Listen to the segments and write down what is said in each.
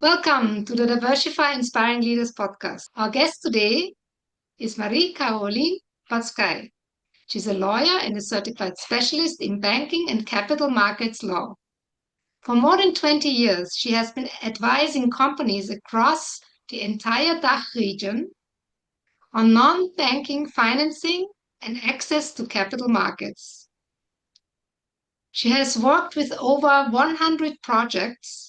Welcome to the Diversify Inspiring Leaders podcast. Our guest today is Marie-Caroline Pasquay. She's a lawyer and a certified specialist in banking and capital markets law. For more than 20 years, she has been advising companies across the entire DACH region on non-banking financing and access to capital markets. She has worked with over 100 projects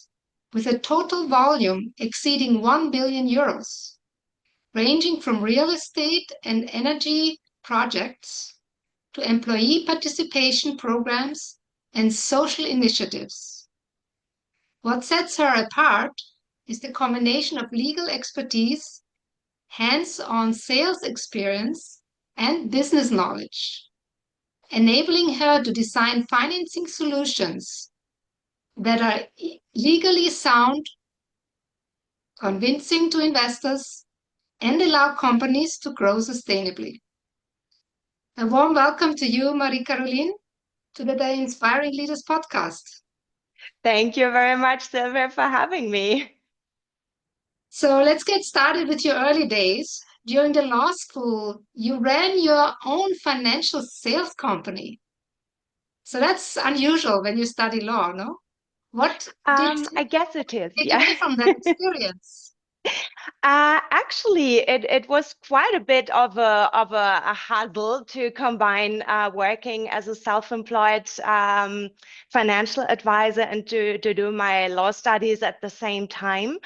with a total volume exceeding 1 billion euros, ranging from real estate and energy projects to employee participation programs and social initiatives. What sets her apart is the combination of legal expertise, hands-on sales experience, and business knowledge, enabling her to design financing solutions that are legally sound, convincing to investors, and allow companies to grow sustainably. A warm welcome to you, Marie-Caroline, to the Inspiring Leaders podcast. Thank you very much, Sylvia, for having me. So let's get started with your early days. During the law school, you ran your own financial sales company. So that's unusual when you study law, no? What did I guess it is, you take yeah. away from that experience? Actually, it was quite a bit of a hustle to combine working as a self-employed financial advisor and to do my law studies at the same time.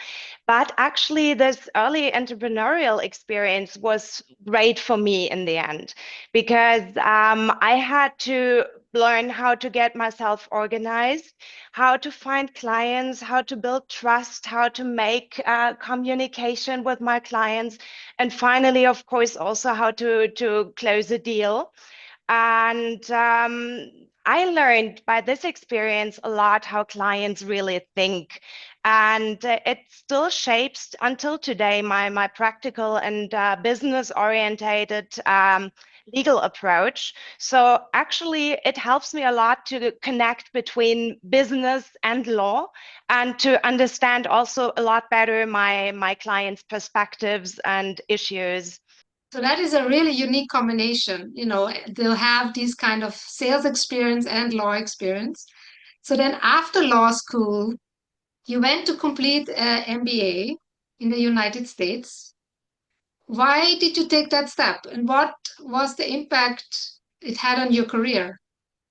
But actually, this early entrepreneurial experience was great for me in the end because I had to learn how to get myself organized, how to find clients, how to build trust, how to make communication with my clients, and finally, of course, also how to close a deal. And I learned by this experience a lot how clients really think. And it still shapes until today my practical and business orientated legal approach. So actually, it helps me a lot to connect between business and law and to understand also a lot better my clients' perspectives and issues. So that is a really unique combination. You know, they'll have these kind of sales experience and law experience. So then after law school, you went to complete a MBA in the United States. Why did you take that step? And what was the impact it had on your career?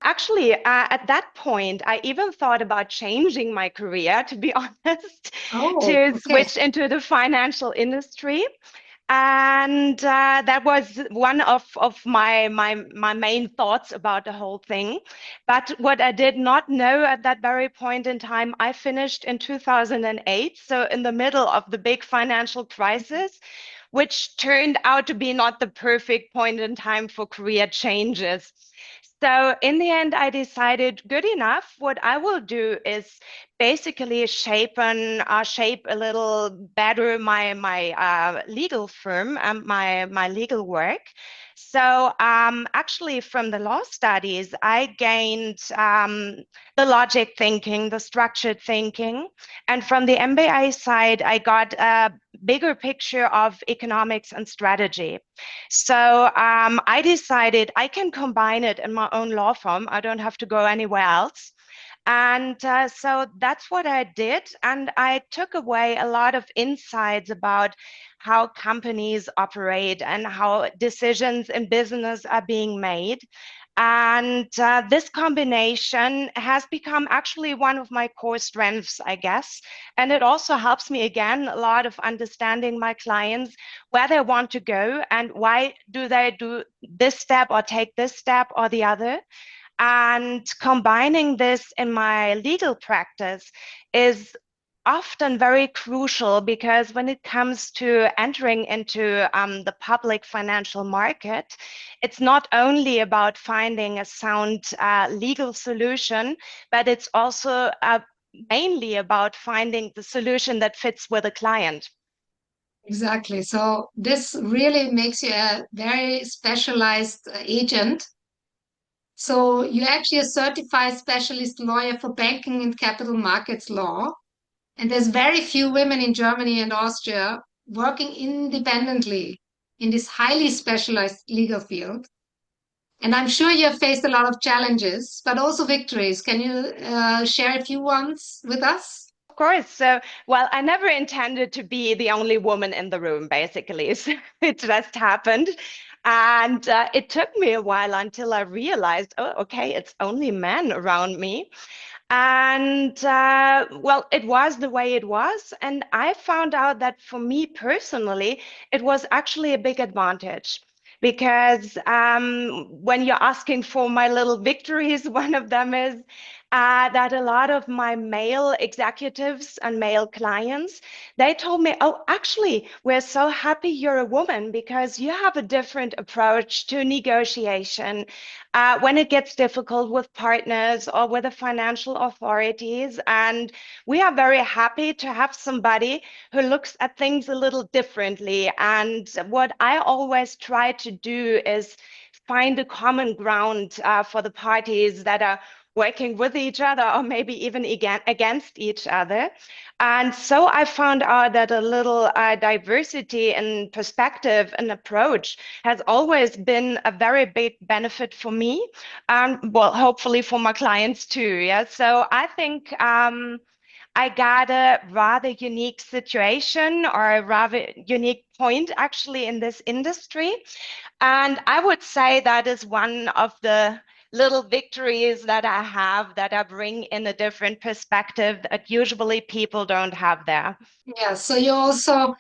Actually, at that point, I even thought about changing my career, to be honest, Oh, to okay. switch into the financial industry. And that was one of my main thoughts about the whole thing. But what I did not know at that very point in time, I finished in 2008, so in the middle of the big financial crisis, which turned out to be not the perfect point in time for career changes. So in the end, I decided good enough. What I will do is basically shape a little better my legal firm and my legal work. So actually, from the law studies, I gained the logic thinking, the structured thinking, and from the MBA side, I got a bigger picture of economics and strategy. So I decided I can combine it in my own law firm. I don't have to go anywhere else. And so that's what I did. And I took away a lot of insights about how companies operate and how decisions in business are being made. And this combination has become actually one of my core strengths, I guess. And it also helps me, again, a lot of understanding my clients, where they want to go and why do they do this step or take this step or the other. And combining this in my legal practice is often very crucial because when it comes to entering into the public financial market, it's not only about finding a sound legal solution, but it's also mainly about finding the solution that fits with a client. Exactly. So this really makes you a very specialized agent. So you're actually a certified specialist lawyer for banking and capital markets law. And there's very few women in Germany and Austria working independently in this highly specialized legal field. And I'm sure you have faced a lot of challenges, but also victories. Can you share a few ones with us? Of course. So, well, I never intended to be the only woman in the room, basically. So it just happened. And it took me a while until I realized, oh, okay, it's only men around me. And well, it was the way it was. And I found out that for me personally, it was actually a big advantage. Because when you're asking for my little victories, one of them is that a lot of my male executives and male clients, they told me, oh, actually, we're so happy you're a woman because you have a different approach to negotiation when it gets difficult with partners or with the financial authorities. And we are very happy to have somebody who looks at things a little differently. And what I always try to do is find a common ground for the parties that are working with each other or maybe even against each other. And so I found out that a little diversity in perspective and approach has always been a very big benefit for me, and well, hopefully for my clients too. Yeah. So I think I got a rather unique situation or a rather unique point actually in this industry. And I would say that is one of the little victories that I have that I bring in a different perspective that usually people don't have there. Yeah, so you also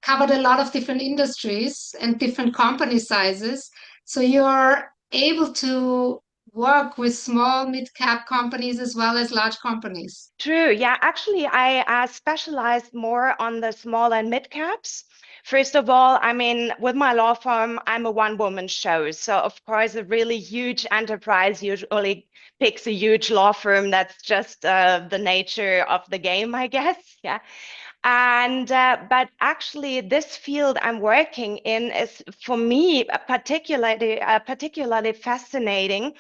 covered a lot of different industries and different company sizes. So you're able to work with small, mid-cap companies as well as large companies. True. Yeah, actually, I specialized more on the small and mid caps. First of all, I mean, with my law firm, I'm a one-woman show. So, of course, a really huge enterprise usually picks a huge law firm. That's just the nature of the game, I guess. Yeah. And but actually, this field I'm working in is for me particularly fascinating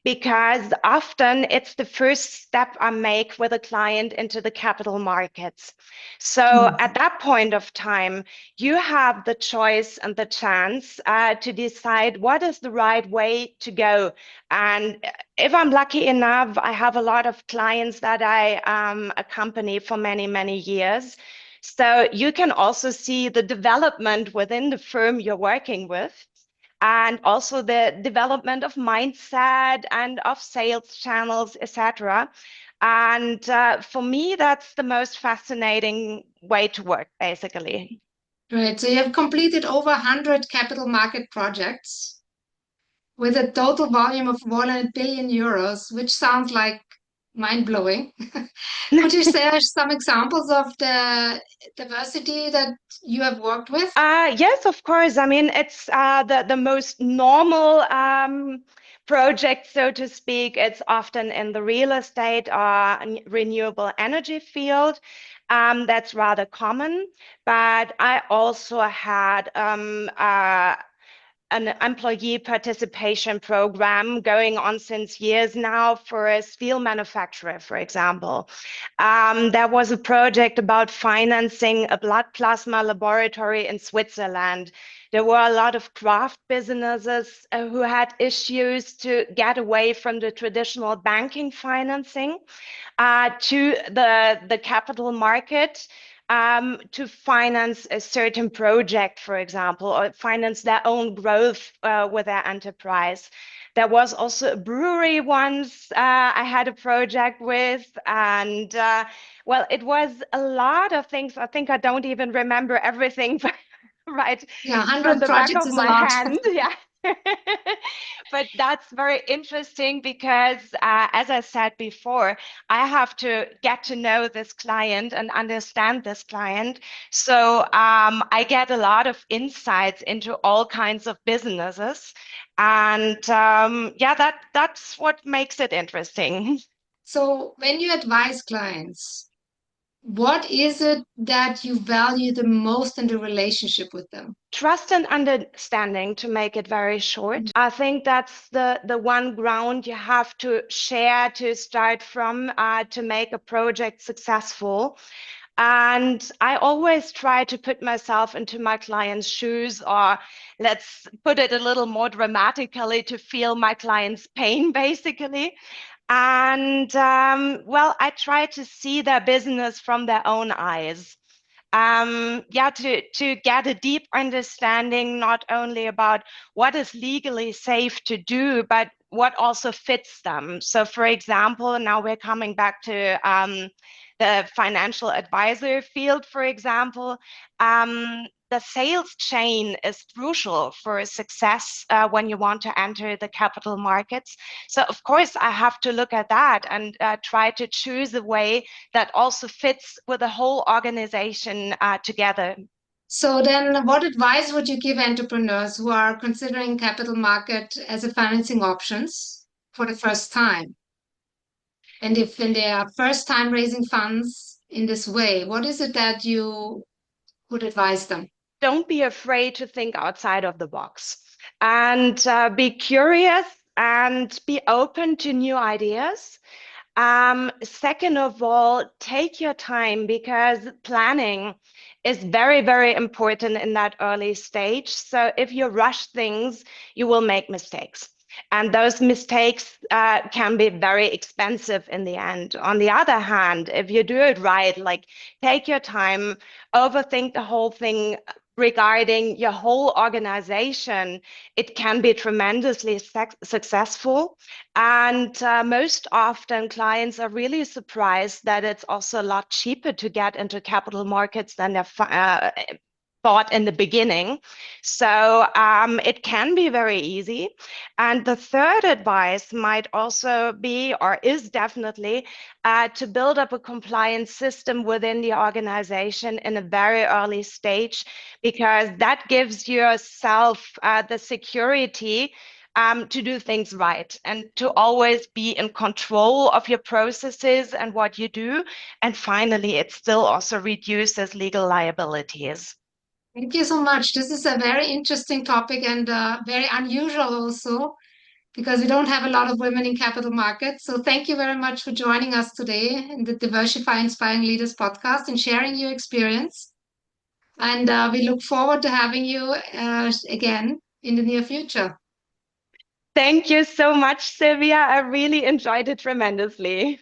because often it's the first step I make with a client into the capital markets. So Mm. at that point of time, you have the choice and the chance to decide what is the right way to go. And if I'm lucky enough, I have a lot of clients that I accompany for many, many years. So you can also see the development within the firm you're working with and also the development of mindset and of sales channels, etc. And for me, that's the most fascinating way to work, basically. Right. So you have completed over 100 capital market projects with a total volume of more than 1 billion euros, which sounds like mind-blowing. Could you share some examples of the diversity that you have worked with? Yes, of course. I mean, it's the most normal project, so to speak. It's often in the real estate or renewable energy field. That's rather common. But I also had an employee participation program going on since years now for a steel manufacturer, for example. There was a project about financing a blood plasma laboratory in Switzerland. There were a lot of craft businesses who had issues to get away from the traditional banking financing to the capital market to finance a certain project, for example, or finance their own growth with their enterprise. There was also a brewery once I had a project with, and well, it was a lot of things. I think I don't even remember everything right Yeah, from 100 the back projects of is a my lot. hand. Yeah. But that's very interesting because, as I said before, I have to get to know this client and understand this client. So I get a lot of insights into all kinds of businesses. And yeah, that's what makes it interesting. So when you advise clients, What is it that you value the most in the relationship with them? Trust and understanding, to make it very short. I think that's the one ground you have to share to start from, to make a project successful. And I always try to put myself into my client's shoes, or let's put it a little more dramatically, to feel my client's pain, basically. And well, I try to see their business from their own eyes. Yeah, to get a deep understanding not only about what is legally safe to do, but what also fits them. So, for example, now we're coming back to the financial advisor field, for example. The sales chain is crucial for success when you want to enter the capital markets. So, of course, I have to look at that and try to choose a way that also fits with the whole organization together. So then what advice would you give entrepreneurs who are considering capital market as a financing options for the first time? And if when they are first time raising funds in this way, what is it that you would advise them? Don't be afraid to think outside of the box, and be curious and be open to new ideas. Second of all, take your time, because planning is very, very important in that early stage. So if you rush things, you will make mistakes. And those mistakes can be very expensive in the end. On the other hand, if you do it right, like take your time, overthink the whole thing regarding your whole organization, it can be tremendously successful. And most often, clients are really surprised that it's also a lot cheaper to get into capital markets than they thought in the beginning. So it can be very easy. And the third advice might also be, or is definitely, to build up a compliance system within the organization in a very early stage, because that gives yourself the security to do things right and to always be in control of your processes and what you do. And finally, it still also reduces legal liabilities. Thank you so much. This is a very interesting topic and very unusual also because we don't have a lot of women in capital markets. So thank you very much for joining us today in the Diversify Inspiring Leaders podcast and sharing your experience. And we look forward to having you again in the near future. Thank you so much, Sylvia. I really enjoyed it tremendously.